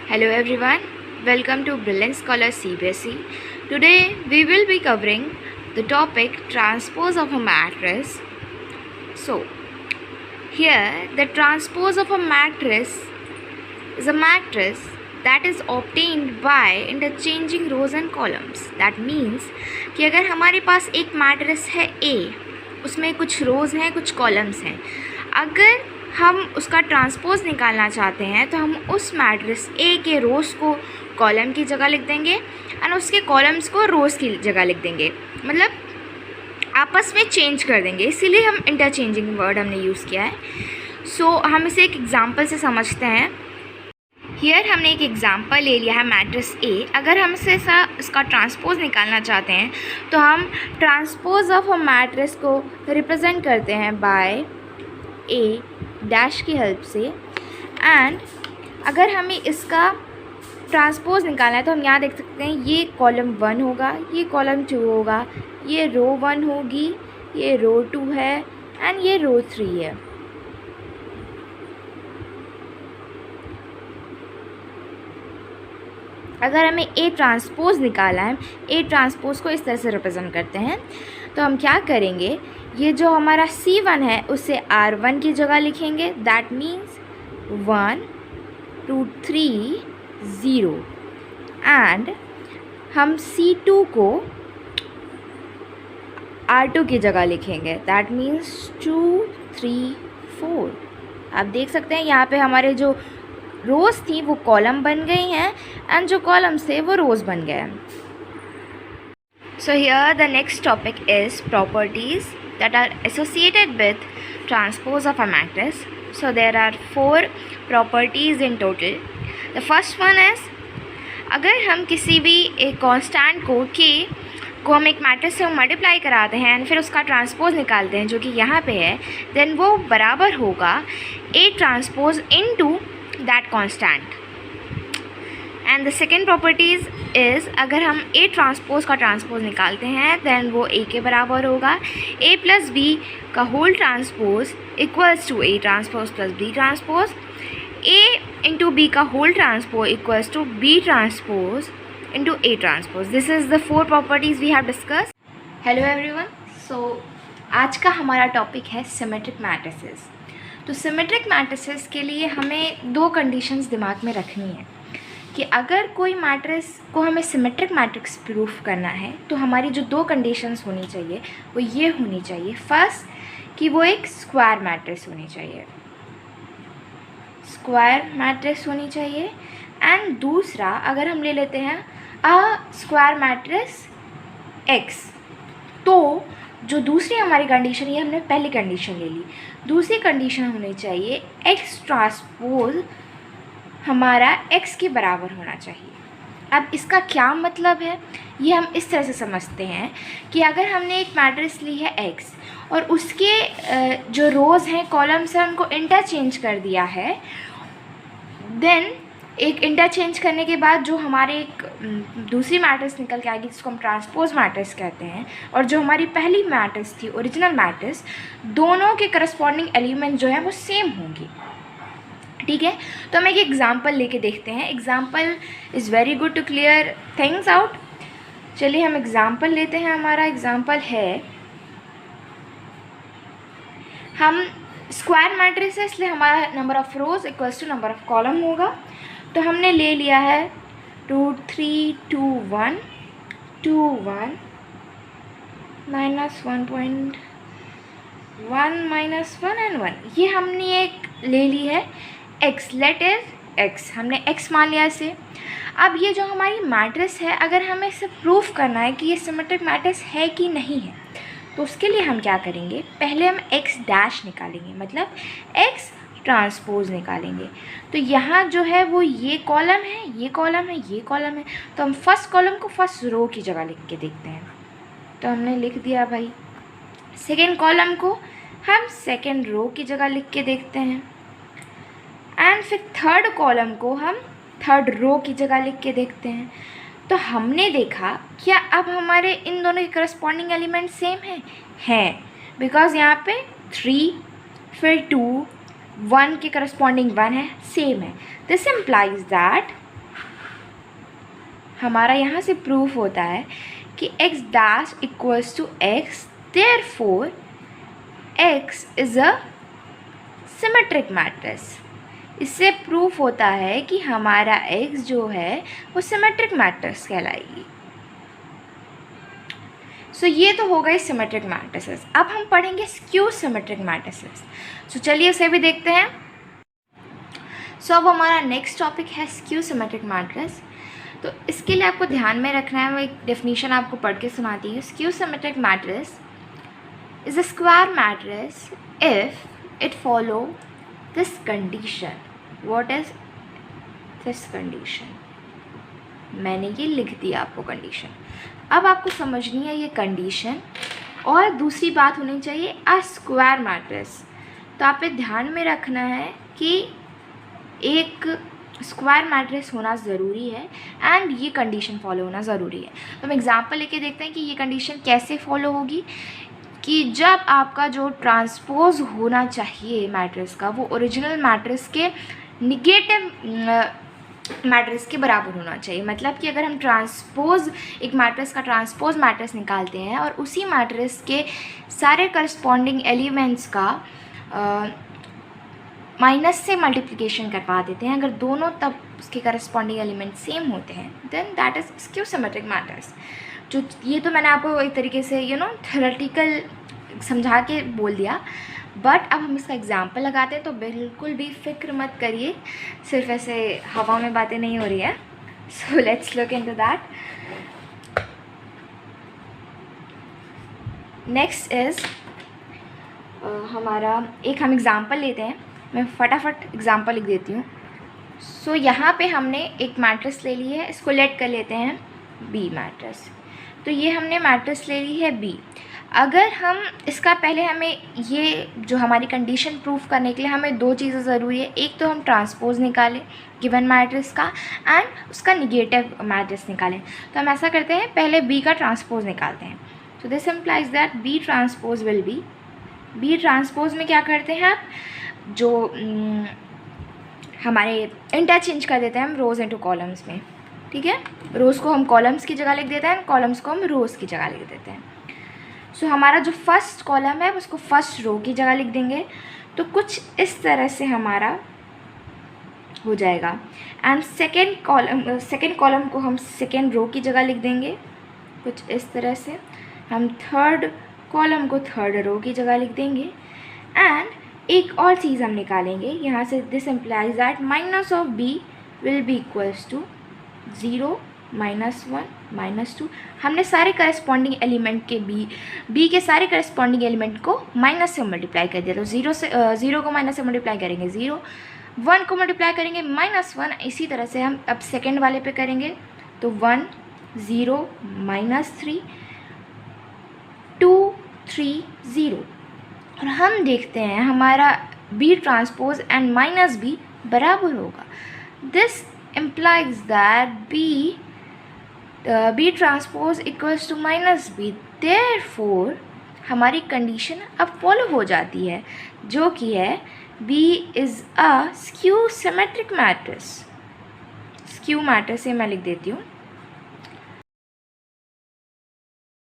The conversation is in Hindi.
Hello everyone, welcome to Brilliant Scholar CBSE. Today we will be covering the topic transpose of a matrix. So, here the transpose of a matrix is a matrix that is obtained by interchanging rows and columns. That means कि अगर हमारे पास एक मैट्रिक्स है A, उसमें कुछ रोज़ हैं कुछ कॉलम्स हैं, अगर हम उसका ट्रांसपोज निकालना चाहते हैं तो हम उस मैट्रिक्स ए के रोज़ को कॉलम की जगह लिख देंगे एंड उसके कॉलम्स को रोज़ की जगह लिख देंगे, मतलब आपस में चेंज कर देंगे, इसीलिए हम इंटरचेंजिंग वर्ड हमने यूज़ किया है. सो हम इसे एक एग्जांपल से समझते हैं. हियर हमने एक एग्जांपल ले लिया है मैट्रिक्स ए. अगर हम इसका ट्रांसपोज निकालना चाहते हैं तो हम ट्रांसपोज ऑफ अ मैट्रिक्स को रिप्रेजेंट करते हैं बाय ए डैश की हेल्प से. एंड अगर हमें इसका ट्रांसपोज निकालना है तो हम यहाँ देख सकते हैं ये कॉलम 1 होगा, ये कॉलम 2 होगा, ये रो 1 होगी, ये रो 2 है एंड ये रो 3 है. अगर हमें ए ट्रांसपोज निकालना है, ए ट्रांसपोज को इस तरह से रिप्रेजेंट करते हैं तो हम क्या करेंगे, ये जो हमारा C1 है उसे R1 की जगह लिखेंगे. दैट मीन्स 1 2 3 0 एंड हम C2 को R2 की जगह लिखेंगे. That means 2 3 4. आप देख सकते हैं यहाँ पे हमारे जो रोज़ थी वो कॉलम बन गई हैं एंड जो कॉलम्स थे वो रोज़ बन गए. So here the next topic is properties that are associated with transpose of a matrix. So there are 4 properties in total. The first one is अगर हम किसी भी एक कांस्टेंट को k को हम एक मैट्रिक्स से मल्टीप्लाई कराते हैं एंड फिर उसका ट्रांसपोज निकालते हैं जो कि यहाँ पे है, देन वो बराबर होगा a transpose into that constant. And the second properties is अगर हम ए ट्रांसपोज का ट्रांसपोज निकालते हैं देन वो ए के बराबर होगा. ए प्लस बी का whole transpose equals to A transpose plus B transpose. A into B का whole transpose equals to B transpose into A transpose. This is the 4 properties we have discuss. Hello everyone, so आज का हमारा टॉपिक है सिमेट्रिक मैट्रिसेस. तो सिमेट्रिक मैट्रिसेस के लिए हमें 2 कंडीशंस दिमाग में रखनी है कि अगर कोई मैट्रिक्स को हमें सिमेट्रिक मैट्रिक्स प्रूफ करना है तो हमारी जो 2 कंडीशंस होनी चाहिए वो ये होनी चाहिए. फर्स्ट कि वो एक स्क्वायर मैट्रिक्स होनी चाहिए, स्क्वायर मैट्रिक्स होनी चाहिए. एंड दूसरा अगर हम ले लेते हैं अ स्क्वायर मैट्रिक्स एक्स, तो जो दूसरी हमारी कंडीशन, ये हमने पहली कंडीशन ले ली, दूसरी कंडीशन होनी चाहिए एक्स ट्रांसपोज हमारा x के बराबर होना चाहिए. अब इसका क्या मतलब है, ये हम इस तरह से समझते हैं कि अगर हमने एक मैट्रिक्स ली है x और उसके जो रोज़ हैं कॉलम्स हैं उनको इंटरचेंज कर दिया है, देन एक इंटरचेंज करने के बाद जो हमारे एक दूसरी मैट्रिक्स निकल के आएगी जिसको हम ट्रांसपोज मैट्रिक्स कहते हैं, और जो हमारी पहली मैट्रिक्स थी ओरिजिनल मैट्रिक्स, दोनों के करस्पॉन्डिंग एलिमेंट जो हैं वो सेम होंगी. ठीक है, तो हम एक एग्ज़ाम्पल लेके देखते हैं. Example is very good to clear things out. चलिए हम एग्ज़ाम्पल लेते हैं. हमारा एग्ज़ाम्पल है, हम स्क्वायर मैट्रिक्स है इसलिए हमारा number of rows equals to number of column होगा. तो हमने ले लिया है 2 3 2 1 2 1 -1.1 -1 एंड 1. ये हमने एक ले ली है x, लेट इज x, हमने x मान लिया इसे. अब ये जो हमारी मैट्रिक्स है अगर हमें इसे प्रूफ करना है कि ये सिमेट्रिक मैट्रिक्स है कि नहीं है, तो उसके लिए हम क्या करेंगे, पहले हम x डैश निकालेंगे, मतलब x ट्रांसपोज निकालेंगे. तो यहाँ जो है वो ये कॉलम है, ये कॉलम है, ये कॉलम है, तो हम फर्स्ट कॉलम को फर्स्ट रो की जगह लिख के देखते हैं. तो हमने लिख दिया भाई. सेकेंड कॉलम को हम सेकेंड रो की जगह लिख के देखते हैं एंड फिर थर्ड कॉलम को हम थर्ड रो की जगह लिख के देखते हैं. तो हमने देखा क्या अब हमारे इन दोनों के करस्पॉन्डिंग एलिमेंट सेम हैं, बिकॉज यहाँ पे 3 फिर 2 1 के करस्पॉन्डिंग 1 है, सेम है. दिस इम्प्लाइज दैट हमारा यहाँ से प्रूफ होता है कि x dash equals to x, therefore x is a symmetric matrix. इससे प्रूफ होता है कि हमारा x जो है वो सिमेट्रिक मैट्रिक्स कहलाएगी। सो ये तो हो गई सिमेट्रिक मैट्रिसेस। अब हम पढ़ेंगे स्क्यू सिमेट्रिक मैट्रिसेस। सो चलिए उसे भी देखते हैं। सो अब हमारा नेक्स्ट टॉपिक है स्क्यू सिमेट्रिक मैट्रिक्स। तो इसके लिए आपको ध्यान में रखना है, मैं एक डेफिनेशन आपको पढ़ के सुनाती हूँ। Skew symmetric matrix is a square matrix if it follow this condition. What is this condition? मैंने ये लिख दिया आपको कंडीशन। अब आपको समझनी है ये कंडीशन। और दूसरी बात होनी चाहिए अ स्क्वायर मैट्रिक्स। तो आप पे ध्यान में रखना है कि एक स्क्वायर मैट्रिक्स होना ज़रूरी है एंड ये कंडीशन फॉलो होना ज़रूरी है। तो हम एग्जांपल लेके देखते हैं कि ये कंडीशन कैसे फॉलो होगी। कि जब आपका जो ट्रांसपोज होना चाहिए मैट्रिक्स का वो ओरिजिनल मैट्रिक्स के निगेटिव मैट्रिक्स के बराबर होना चाहिए। मतलब कि अगर हम ट्रांसपोज एक मैट्रिक्स का ट्रांसपोज मैट्रिक्स निकालते हैं और उसी मैट्रिक्स के सारे करस्पॉन्डिंग एलिमेंट्स का माइनस से मल्टीप्लिकेशन करवा देते हैं, अगर दोनों तब उसके करस्पॉन्डिंग एलिमेंट सेम होते हैं, then that is skew symmetric matrix. जो ये तो मैंने आपको एक तरीके से थ्योरेटिकल समझा के बोल दिया, बट अब हम इसका एग्जाम्पल लगाते हैं। तो बिल्कुल भी फिक्र मत करिए, सिर्फ ऐसे हवा में बातें नहीं हो रही है। So let's look into that. Next is हमारा एक हम एग्ज़ाम्पल लेते हैं। मैं फटाफट एग्ज़ाम्पल लिख देती हूँ। सो यहाँ पे हमने एक मैट्रिक्स ले ली है, इसको लेट कर लेते हैं बी मैट्रिक्स। तो ये हमने मैट्रिक्स ले ली है बी। अगर हम इसका पहले हमें ये जो हमारी कंडीशन प्रूफ करने के लिए हमें दो चीज़ें ज़रूरी है। एक तो हम ट्रांसपोज निकालें गिवन मैट्रिक्स का एंड उसका निगेटिव मैट्रिक्स निकालें। तो हम ऐसा करते हैं, पहले बी का ट्रांसपोज निकालते हैं। तो this implies that B transpose will be, B transpose में क्या करते हैं आप, जो हमारे इंटरचेंज कर देते हैं हम रोज़ इनटू कॉलम्स में। ठीक है, रोज़ को हम कॉलम्स की जगह लिख देते हैं, कॉलम्स को हम रोज़ की जगह लिख देते हैं। सो हमारा जो फर्स्ट कॉलम है उसको फर्स्ट रो की जगह लिख देंगे। तो कुछ इस तरह से हमारा हो जाएगा। एंड सेकेंड कॉलम को हम सेकेंड रो की जगह लिख देंगे, कुछ इस तरह से। हम थर्ड कॉलम को थर्ड रो की जगह लिख देंगे। एंड एक और चीज़ हम निकालेंगे यहाँ से, this implies that minus of B will be equals to 0, -1, -2। हमने सारे करस्पॉन्डिंग एलिमेंट के बी के सारे करस्पॉन्डिंग एलिमेंट को माइनस से मल्टीप्लाई कर दिया। तो 0 को माइनस से मल्टीप्लाई करेंगे 0, 1 को मल्टीप्लाई करेंगे -1। इसी तरह से हम अब सेकेंड वाले पे करेंगे। तो 1, 0, -3, 2, 3, 0। और हम देखते हैं हमारा B transpose and minus B बराबर होगा। This implies that B transpose equals to -B। Therefore हमारी कंडीशन अब फॉलो हो जाती है, जो कि है B is a skew symmetric matrix. Skew matrix से मैं लिख देती हूँ